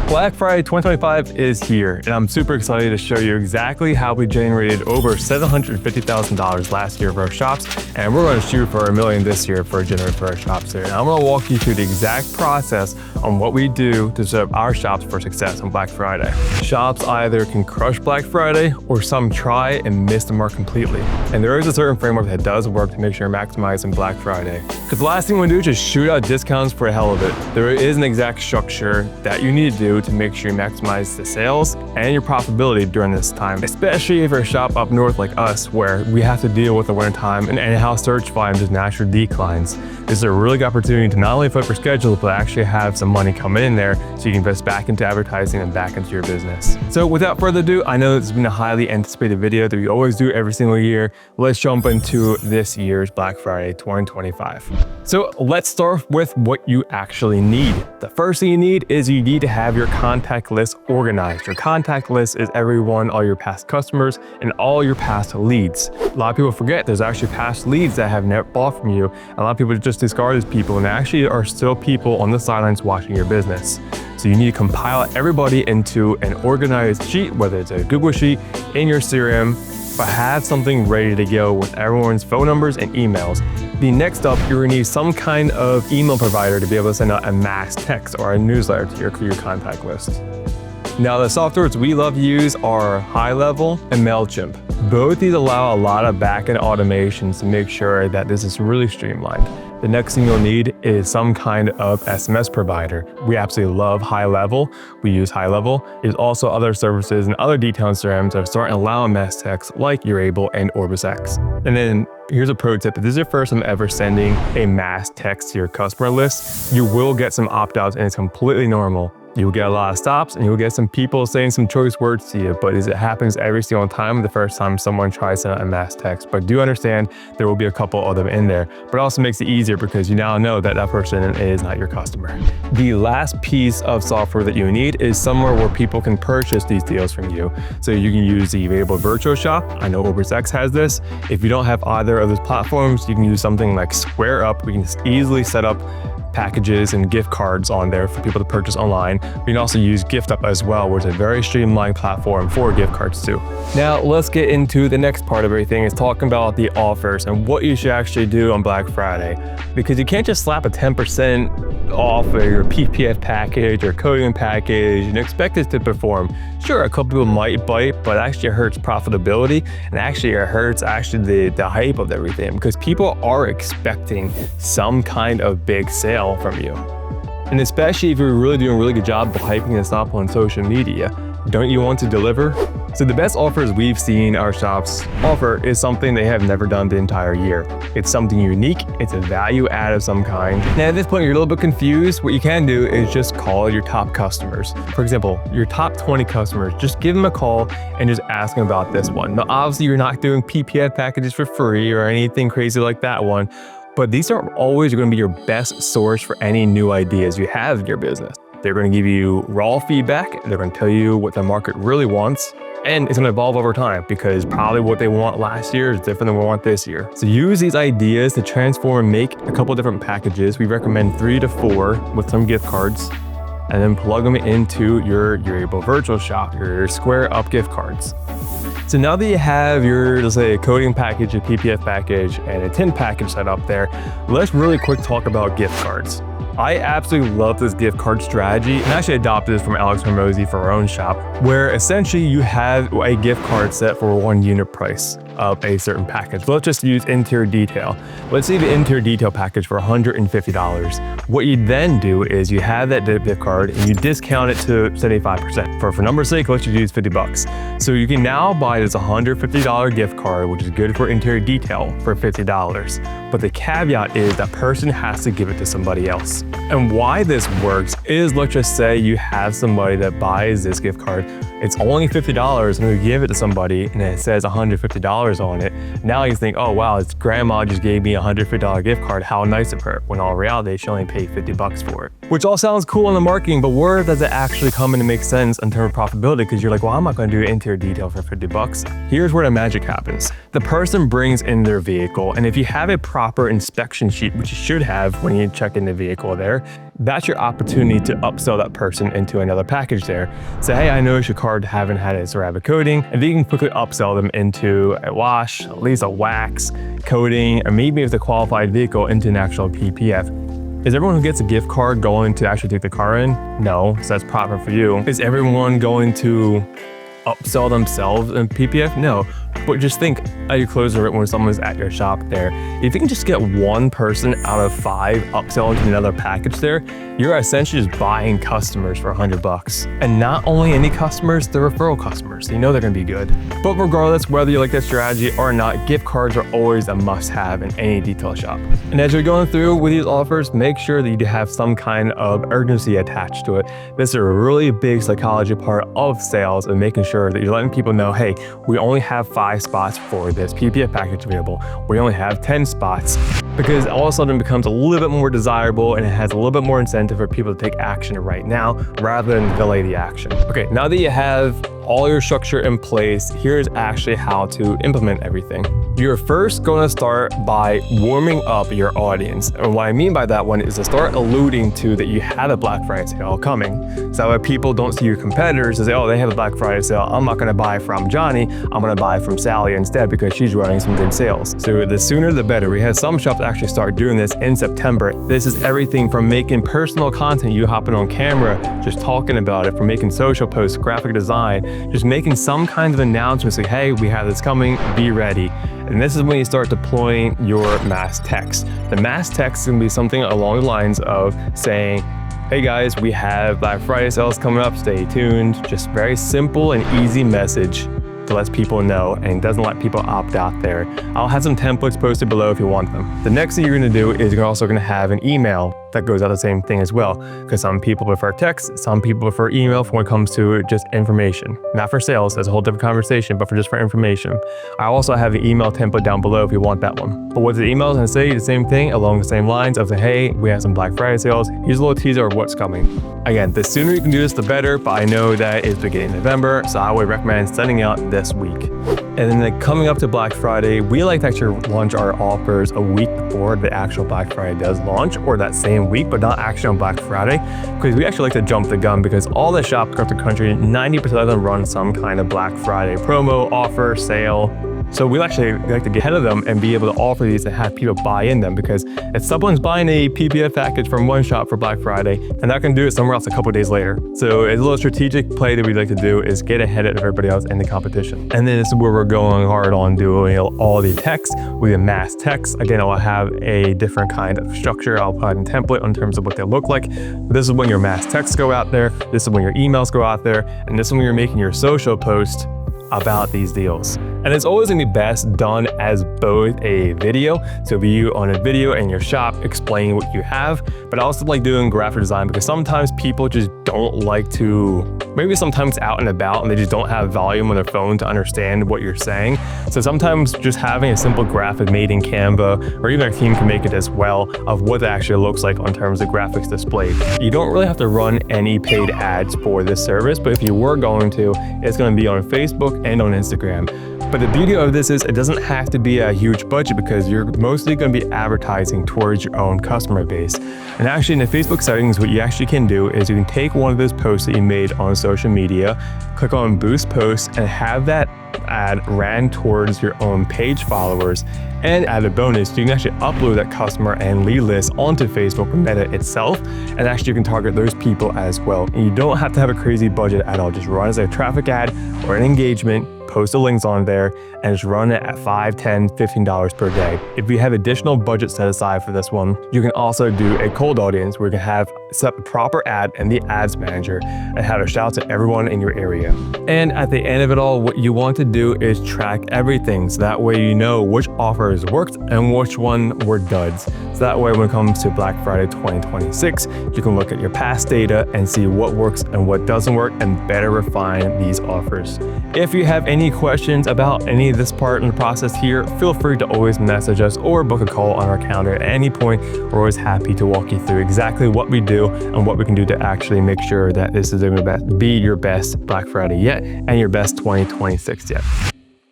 Black Friday 2025 is here, and I'm super excited to show you exactly how we generated over $750,000 last year for our shops, and we're going to shoot for $1 million this year for our shops here. And I'm going to walk you through the exact process on what we do to set up our shops for success on Black Friday. Shops either can crush Black Friday, or some try and miss the mark completely. And there is a certain framework that does work to make sure you're maximizing Black Friday. Because the last thing we want to do is just shoot out discounts for the hell of it. There is an exact structure that you need to do to make sure you maximize the sales and your profitability during this time, especially if you're a shop up north like us, where we have to deal with the winter time and how search volume just naturally declines. This is a really good opportunity to not only flip your schedule, but actually have some money coming in there so you can invest back into advertising and back into your business. So without further ado, I know this has been a highly anticipated video that we always do every single year. Let's jump into this year's Black Friday 2025. So let's start with what you actually need. The first thing you need is you need to have your contact list organized. Your contact list is everyone, all your past customers, and all your past leads. A lot of people forget there's actually past leads that have never bought from you. A lot of people just discard as people, and actually are still people on the sidelines watching your business. So you need to compile everybody into an organized sheet, whether it's a Google Sheet, in your CRM, but have something ready to go with everyone's phone numbers and emails. The next up, you're gonna need some kind of email provider to be able to send out a mass text or a newsletter to your contact list. Now, the softwares we love to use are High Level and MailChimp. Both these allow a lot of backend automations to make sure that this is really streamlined. The next thing you'll need is some kind of SMS provider. We absolutely love High Level. We use High Level. There's also other services and other detailing CRMs that are starting to allow mass text like Youable and OrbisX. And then here's a pro tip. If this is your first time ever sending a mass text to your customer list, you will get some opt-outs, and it's completely normal. You'll get a lot of stops, and you'll get some people saying some choice words to you, but it happens every single time the first time someone tries to send a mass text. But do understand there will be a couple of them in there, but it also makes it easier because you now know that that person is not your customer. The last piece of software that you need is somewhere where people can purchase these deals from you. So you can use the Youable Virtual Shop. I know OrbisX has this. If you don't have either of those platforms, you can use something like Square Up. We can easily set up packages and gift cards on there for people to purchase online. We can also use GiftUp as well, which is a very streamlined platform for gift cards too. Now let's get into the next part of everything, is talking about the offers and what you should actually do on Black Friday. Because you can't just slap a 10% off of your PPF package or coding package and expect it to perform. Sure, a couple people might bite, but actually it hurts profitability, and actually it hurts the hype of everything, because people are expecting some kind of big sale from you. And especially if you're really doing a really good job of hyping this up on social media, don't you want to deliver? So the best offers we've seen our shops offer is something they have never done the entire year. It's something unique, it's a value add of some kind. Now at this point you're a little bit confused. What you can do is just call your top customers. For example, your top 20 customers, just give them a call and just ask them about this one. Now obviously you're not doing PPF packages for free or anything crazy like that one, but these are always going to be your best source for any new ideas you have in your business. They're going to give you raw feedback. They're going to tell you what the market really wants, and it's going to evolve over time, because probably what they want last year is different than what we want this year. So use these ideas to transform and make a couple different packages. We recommend 3 to 4 with some gift cards, and then plug them into your Youable Virtual Shop, your Square Up gift cards. So now that you have your, let's say, a coding package, a PPF package, and a tint package set up there, let's really quick talk about gift cards. I absolutely love this gift card strategy, and actually adopted this from Alex Hormozi for our own shop, where essentially you have a gift card set for 1 unit price of a certain package. Let's just use interior detail. Let's say the interior detail package for $150. What you then do is you have that gift card and you discount it to 75%. For number's sake, let's just use $50. So you can now buy this $150 gift card, which is good for interior detail, for $50. But the caveat is that person has to give it to somebody else. And why this works is, let's just say you have somebody that buys this gift card. It's only $50 and you give it to somebody and it says $150 on it. Now you think, oh wow, it's grandma just gave me a $150 gift card. How nice of her. When in all reality, she only paid $50 for it. Which all sounds cool in the marketing, but where does it actually come in to make sense in terms of profitability? Because you're like, well, I'm not going to do interior detail for $50. Here's where the magic happens. The person brings in their vehicle, and if you have a proper inspection sheet, which you should have when you check in the vehicle there, that's your opportunity to upsell that person into another package there. Say, hey, I noticed your car haven't had a ceramic coating, and then you can quickly upsell them into a wash, at least a wax, coating, or maybe if the qualified vehicle into an actual PPF. Is everyone who gets a gift card going to actually take the car in? No, so that's proper for you. Is everyone going to upsell themselves in PPF? No. But just think at your closer rate when someone's at your shop there. If you can just get one person out of 5 upsell into another package there, you're essentially just buying customers for $100. And not only any customers, the referral customers. So you know they're gonna be good. But regardless, whether you like that strategy or not, gift cards are always a must-have in any detail shop. And as you're going through with these offers, make sure that you have some kind of urgency attached to it. This is a really big psychology part of sales and making sure that you're letting people know, hey, we only have 5 spots for this PPF package available. We only have 10 spots, because all of a sudden it becomes a little bit more desirable and it has a little bit more incentive for people to take action right now rather than delay the action. Okay, now that you have all your structure in place, here's actually how to implement everything. You're first going to start by warming up your audience. And what I mean by that one is to start alluding to that you have a Black Friday sale coming. So that way people don't see your competitors and say, oh, they have a Black Friday sale. I'm not going to buy from Johnny. I'm going to buy from Sally instead because she's running some good sales. So the sooner the better. We had some shops actually start doing this in September. This is everything from making personal content, you hopping on camera, just talking about it, from making social posts, graphic design, just making some kind of announcement saying, hey, we have this coming, be ready. And this is when you start deploying your mass text. The mass text is gonna be something along the lines of saying, hey guys, we have Black Friday sales coming up, stay tuned. Just very simple and easy message to let people know and doesn't let people opt out there. I'll have some templates posted below if you want them. The next thing you're gonna do is you're also gonna have an email that goes out the same thing as well, because some people prefer text, some people prefer email when it comes to just information. Not for sales, that's a whole different conversation, but for just for information. I also have an email template down below if you want that one. But what the email is gonna say, the same thing along the same lines of, hey, we have some Black Friday sales, here's a little teaser of what's coming. Again, the sooner you can do this, the better, but I know that it's beginning of November, so I would recommend sending out this week. And then coming up to Black Friday, we like to actually launch our offers a week before the actual Black Friday does launch, or that same week, but not actually on Black Friday, because we actually like to jump the gun, because all the shops across the country, 90% of them run some kind of Black Friday promo, offer, sale. So we actually like to get ahead of them and be able to offer these and have people buy in them, because if someone's buying a PPF package from one shop for Black Friday, and they're going to do it somewhere else a couple days later. So a little strategic play that we like to do is get ahead of everybody else in the competition. And then this is where we're going hard on doing all the text with the mass text. Again, I'll have a different kind of structure. I'll put in a template in terms of what they look like. This is when your mass texts go out there. This is when your emails go out there. And this is when you're making your social post about these deals. And it's always gonna be best done as both a video, so it'll be you on a video in your shop explaining what you have, but I also like doing graphic design, because sometimes people just don't like to, maybe sometimes out and about and they just don't have volume on their phone to understand what you're saying. So sometimes just having a simple graphic made in Canva, or even our team can make it as well, of what it actually looks like in terms of graphics displayed. You don't really have to run any paid ads for this service, but if you were going to, it's gonna be on Facebook and on Instagram. But the beauty of this is it doesn't have to be a huge budget, because you're mostly going to be advertising towards your own customer base. And actually in the Facebook settings, what you actually can do is you can take one of those posts that you made on social media, click on boost posts, and have that ad ran towards your own page followers. And add a bonus, you can actually upload that customer and lead list onto Facebook Meta itself, and actually you can target those people as well. And you don't have to have a crazy budget at all. Just run as a traffic ad or an engagement, post the links on there, and just run it at $5, $10, $15 per day. If you have additional budget set aside for this one, you can also do a cold audience where you can have set the proper ad in the ads manager and have a shout to everyone in your area. And at the end of it all, what you want to do is track everything, so that way you know which offers worked and which one were duds. So that way when it comes to Black Friday 2026, you can look at your past data and see what works and what doesn't work, and better refine these offers. If you have any questions about any of this part in the process here, feel free to always message us or book a call on our calendar at any point. We're always happy to walk you through exactly what we do and what we can do to actually make sure that this is going to be your best Black Friday yet and your best 2026 yet.